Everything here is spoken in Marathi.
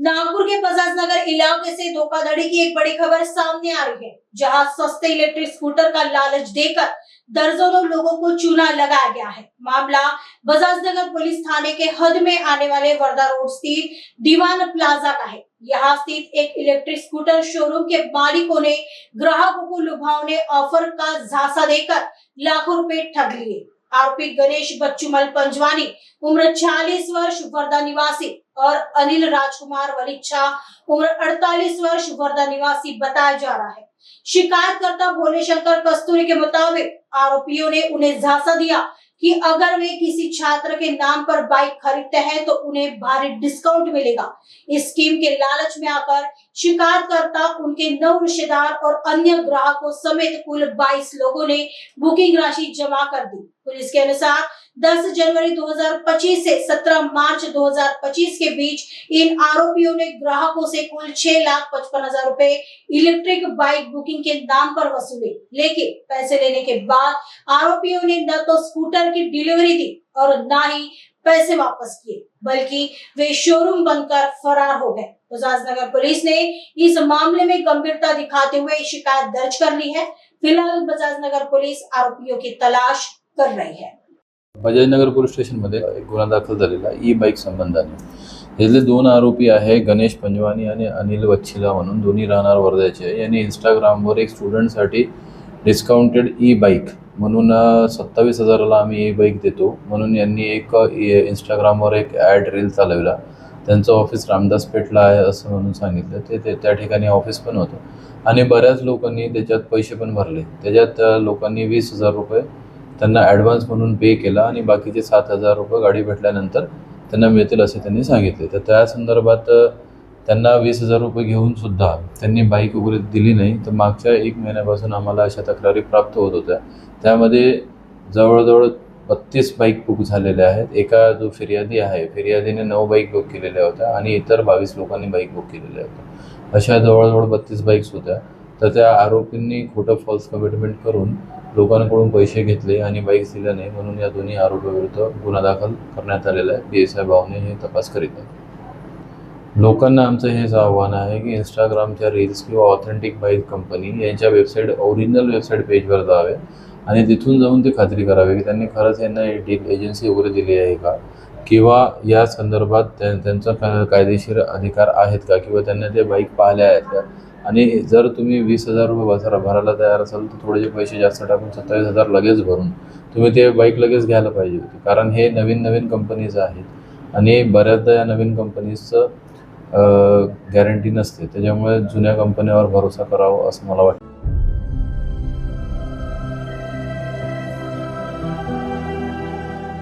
नागपुर के बजाज नगर इलाके से धोखाधड़ी की एक बड़ी खबर सामने आ रही है, जहां सस्ते इलेक्ट्रिक स्कूटर का लालच देकर दर्जनों लोगों को चूना लगाया गया है। मामला बजाज नगर पुलिस थाने के हद में आने वाले वर्धा रोड स्थित दीवान प्लाजा का है। यहाँ स्थित एक इलेक्ट्रिक स्कूटर शोरूम के मालिकों ने ग्राहकों को लुभावने ऑफर का झांसा देकर लाखों रुपए ठग लिए। आरोपी गणेश बच्चूमल पंजवानी उम्र 40 वर्ष वर्धा निवासी और अनिल राजकुमार वलिच्छा उम्र 48 वर्ष वर्धा निवासी बताया जा रहा है। शिकायतकर्ता भोले शंकर कस्तूरी के मुताबिक आरोपियों ने उन्हें झांसा दिया कि अगर वे किसी छात्र के नाम पर बाइक खरीदते हैं तो उन्हें भारी डिस्काउंट मिलेगा। इस स्कीम के लालच में आकर शिकायतकर्ता, उनके 9 रिश्तेदार और अन्य ग्राहकों समेत कुल 22 लोगों ने बुकिंग राशि जमा कर दी। पुलिस के अनुसार 10 January 2025 say 17 March 2025 K beach in आरोपियों ने ग्राहकों से कुल 6,55,000 रुपए इलेक्ट्रिक बाइक बुकिंग के नाम पर वसूले। लेकिन पैसे लेने के बाद आरोपियों ने न तो स्कूटर की डिलीवरी दी और न ही पैसे वापस किए, बल्कि वे शोरूम बंद कर फरार हो गए। बजाज नगर पुलिस ने इस मामले में गंभीरता दिखाते हुए शिकायत दर्ज कर ली है। फिलहाल बजाज नगर पुलिस आरोपियों की तलाश कर रही है। बजाजनगर पोलीस स्टेशनमध्ये एक गुन्हा दाखल झालेला ई बाईक संबंधाने। यातले 2 आरोपी आहे गणेश पंजवानी आणि अनिल वच्छिला म्हणून, दोन्ही राहणार वर्ध्याचे। यांनी इंस्टाग्रामवर एक स्टुडंटसाठी डिस्काउंटेड ई बाईक म्हणून 27,000ला आम्ही ई बाईक देतो म्हणून यांनी एक इंस्टाग्रामवर एक ॲड रील चालवला। त्यांचं ऑफिस रामदास पेठला आहे असं म्हणून सांगितलं। ते त्या ठिकाणी ऑफिस पण होतं आणि बऱ्याच लोकांनी त्याच्यात पैसे पण भरले। त्याच्यात लोकांनी 20,000 रुपये त्यांना ॲडव्हान्स म्हणून पे केला आणि बाकीचे 7,000 रुपये गाडी भेटल्यानंतर त्यांना मिळतील असे त्यांनी सांगितले। तर त्या संदर्भात त्यांना 20,000 रुपये घेऊन सुद्धा त्यांनी बाईक वगैरे दिली नाही। तर मागच्या 1 महिन्यापासून आम्हाला अशा तक्रारी प्राप्त होत होत्या। त्यामध्ये जवळजवळ 32 बाईक बुक झालेल्या आहेत। एका जो फिर्यादी आहे, फिर्यादीने 9 बाईक बुक केलेल्या होत्या आणि इतर 22 लोकांनी बाईक बुक केलेल्या होत्या। अशा जवळजवळ 32 बाईक्स होत्या। तर त्या आरोपींनी खोटं फॉल्स कमिटमेंट करून लोकांकडून पैसे घेतले आणि बाईक्स दिल्या नाही म्हणून या दोन्ही आरोपीविरुद्ध गुन्हा दाखल करण्यात आलेला आहे। PSI भावने हे तपास करीत आहेत। लोकांना आमचं हेच आव्हान आहे की इंस्टाग्रामच्या रील्स किंवा ऑथेंटिक बाईक कंपनी यांच्या वेबसाईट, ओरिजिनल वेबसाईट पेजवर जावे आणि तिथून जाऊन ते खात्री करावे की त्यांनी खरंच यांना एजन्सी वगैरे दिली आहे का, किंवा या संदर्भात त्यांचा कायदेशीर अधिकार आहेत का, किंवा त्यांना ते बाईक पाहिल्या आहेत का। आणि जर तुम्ही 20,000 रुपये भरायला तयार असाल तर थोडेसे पैसे जास्त टाकून 27,000 लगेच भरून तुम्ही ते बाईक लगेच घ्यायला पाहिजे होती। कारण हे नवीन कंपनीज आहेत आणि बऱ्याचदा या नवीन कंपनीजचं गॅरंटी नसते। त्याच्यामुळे जुन्या कंपनीवर भरोसा करावा असं मला वाटतं।